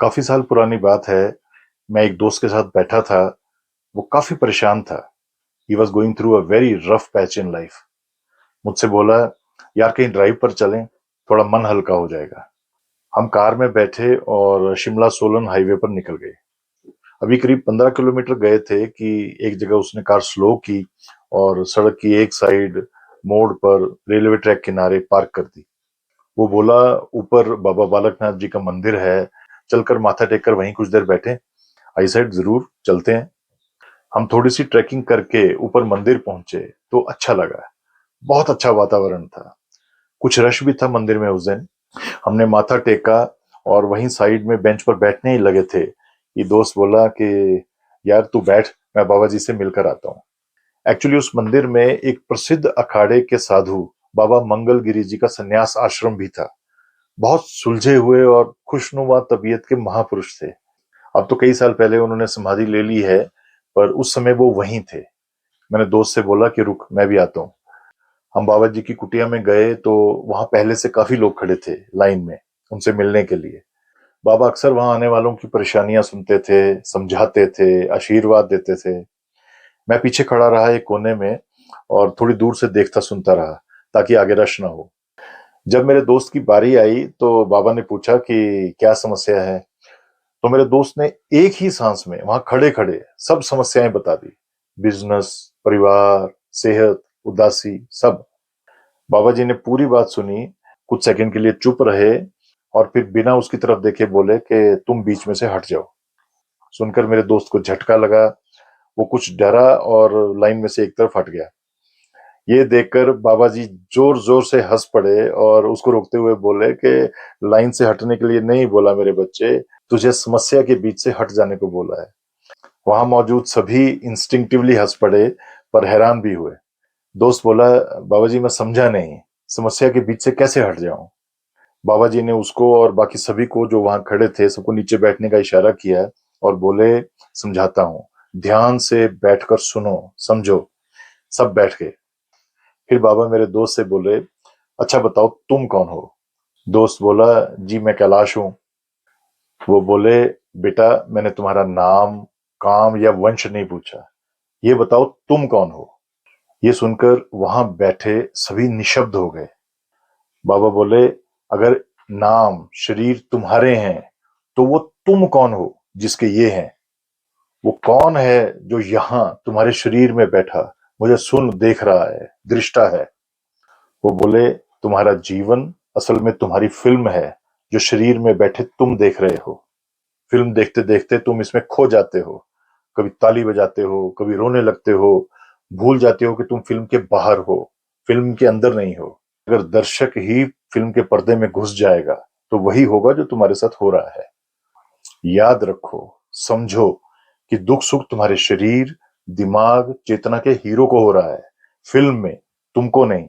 काफी साल पुरानी बात है। मैं एक दोस्त के साथ बैठा था। वो काफी परेशान था। He was going through a very rough patch in life. मुझसे बोला, यार कहीं ड्राइव पर चलें, थोड़ा मन हल्का हो जाएगा। हम कार में बैठे और शिमला सोलन हाईवे पर निकल गए। अभी करीब 15 किलोमीटर गए थे कि एक जगह उसने कार स्लो की और सड़क की एक साइड मोड़ पर रेलवे ट्रैक किनारे पार्क कर दी। वो बोला, ऊपर बाबा बालकनाथ जी का मंदिर है, चलकर माथा टेककर वहीं कुछ देर बैठे। आई सेड जरूर चलते हैं। हम थोड़ी सी ट्रैकिंग करके ऊपर मंदिर पहुंचे तो अच्छा लगा। बहुत अच्छा वातावरण था। कुछ रश भी था मंदिर में उस दिन। हमने माथा टेका और वहीं साइड में बेंच पर बैठने ही लगे थे। ये दोस्त बोला कि यार तू बैठ, मैं बाबा जी से मिलकर आता हूँ। एक्चुअली उस मंदिर में एक प्रसिद्ध अखाड़े के साधु बाबा मंगलगिरी जी का संन्यास आश्रम भी था। बहुत सुलझे हुए और खुशनुमा तबीयत के महापुरुष थे। अब तो कई साल पहले उन्होंने समाधि ले ली है, पर उस समय वो वहीं थे। मैंने दोस्त से बोला कि रुक, मैं भी आता हूँ। हम बाबा जी की कुटिया में गए तो वहां पहले से काफी लोग खड़े थे लाइन में, उनसे मिलने के लिए। बाबा अक्सर वहां आने वालों की परेशानियां सुनते थे, समझाते थे, आशीर्वाद देते थे। मैं पीछे खड़ा रहा एक कोने में और थोड़ी दूर से देखता सुनता रहा, ताकि आगे रश ना हो। जब मेरे दोस्त की बारी आई तो बाबा ने पूछा कि क्या समस्या है। तो मेरे दोस्त ने एक ही सांस में वहां खड़े खड़े सब समस्याएं बता दी। बिजनेस, परिवार, सेहत, उदासी, सब। बाबा जी ने पूरी बात सुनी, कुछ सेकंड के लिए चुप रहे और फिर बिना उसकी तरफ देखे बोले कि तुम बीच में से हट जाओ। सुनकर मेरे दोस्त को झटका लगा। वो कुछ डरा और लाइन में से एक तरफ हट गया। ये देखकर बाबा जी जोर जोर से हंस पड़े और उसको रोकते हुए बोले कि लाइन से हटने के लिए नहीं बोला मेरे बच्चे, तुझे समस्या के बीच से हट जाने को बोला है। वहां मौजूद सभी इंस्टिंक्टिवली हंस पड़े, पर हैरान भी हुए। दोस्त बोला, बाबा जी मैं समझा नहीं, समस्या के बीच से कैसे हट जाऊं। बाबा जी ने उसको और बाकी सभी को जो वहां खड़े थे सबको नीचे बैठने का इशारा किया और बोले, समझाता हूं, ध्यान से बैठकर सुनो, समझो। सब बैठ गए। फिर बाबा मेरे दोस्त से बोले, अच्छा बताओ तुम कौन हो। दोस्त बोला, जी मैं कैलाश हूं। वो बोले, बेटा मैंने तुम्हारा नाम, काम या वंश नहीं पूछा, ये बताओ तुम कौन हो। ये सुनकर वहां बैठे सभी निशब्द हो गए। बाबा बोले, अगर नाम शरीर तुम्हारे हैं तो वो तुम कौन हो जिसके ये हैं। वो कौन है जो यहां तुम्हारे शरीर में बैठा मुझे सुन देख रहा है, दृष्टा है। वो बोले, तुम्हारा जीवन असल में तुम्हारी फिल्म है जो शरीर में बैठे तुम देख रहे हो। फिल्म देखते देखते तुम इसमें खो जाते हो। कभी ताली बजाते हो, कभी रोने लगते हो, भूल जाते हो कि तुम फिल्म के बाहर हो, फिल्म के अंदर नहीं हो। अगर दर्शक ही फिल्म के पर्दे में घुस जाएगा तो वही होगा जो तुम्हारे साथ हो रहा है। याद रखो, समझो कि दुख सुख तुम्हारे शरीर, दिमाग, चेतना के हीरो को हो रहा है, फिल्म में, तुमको नहीं।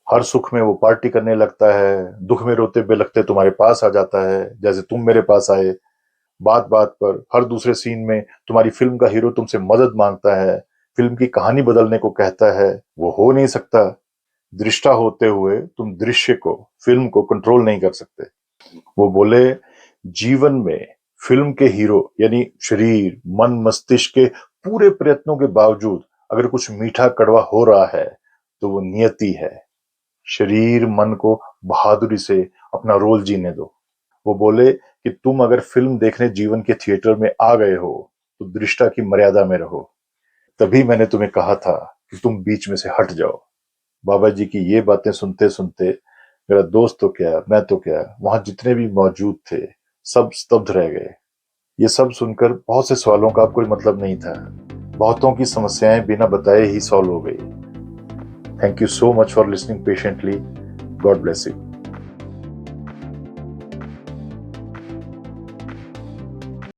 हर सुख में वो पार्टी करने लगता है, दुख में रोते बेलखते तुम्हारे पास आ जाता है, जैसे तुम मेरे पास आए। बात बात पर हर दूसरे सीन में तुम्हारी फिल्म का हीरो तुमसे मदद मांगता है, फिल्म की कहानी बदलने को कहता है। वो हो नहीं सकता। दृष्टा होते हुए तुम दृश्य को, फिल्म को कंट्रोल नहीं कर सकते। वो बोले, जीवन में फिल्म के हीरो यानी शरीर, मन, मस्तिष्क के पूरे प्रयत्नों के बावजूद अगर कुछ मीठा कड़वा हो रहा है तो वो नियति है। शरीर मन को बहादुरी से अपना रोल जीने दो। वो बोले कि तुम अगर फिल्म देखने जीवन के थिएटर में आ गए हो तो दृष्टा की मर्यादा में रहो। तभी मैंने तुम्हें कहा था कि तुम बीच में से हट जाओ। बाबा जी की ये बातें सुनते सुनते मेरा दोस्त तो क्या, मैं तो क्या, वहां जितने भी मौजूद थे सब स्तब्ध रह गए। ये सब सुनकर बहुत से सवालों का अब कोई मतलब नहीं था। बहुतों की समस्याएं बिना बताए ही सॉल्व हो गई। Thank you so much for listening patiently. God bless you.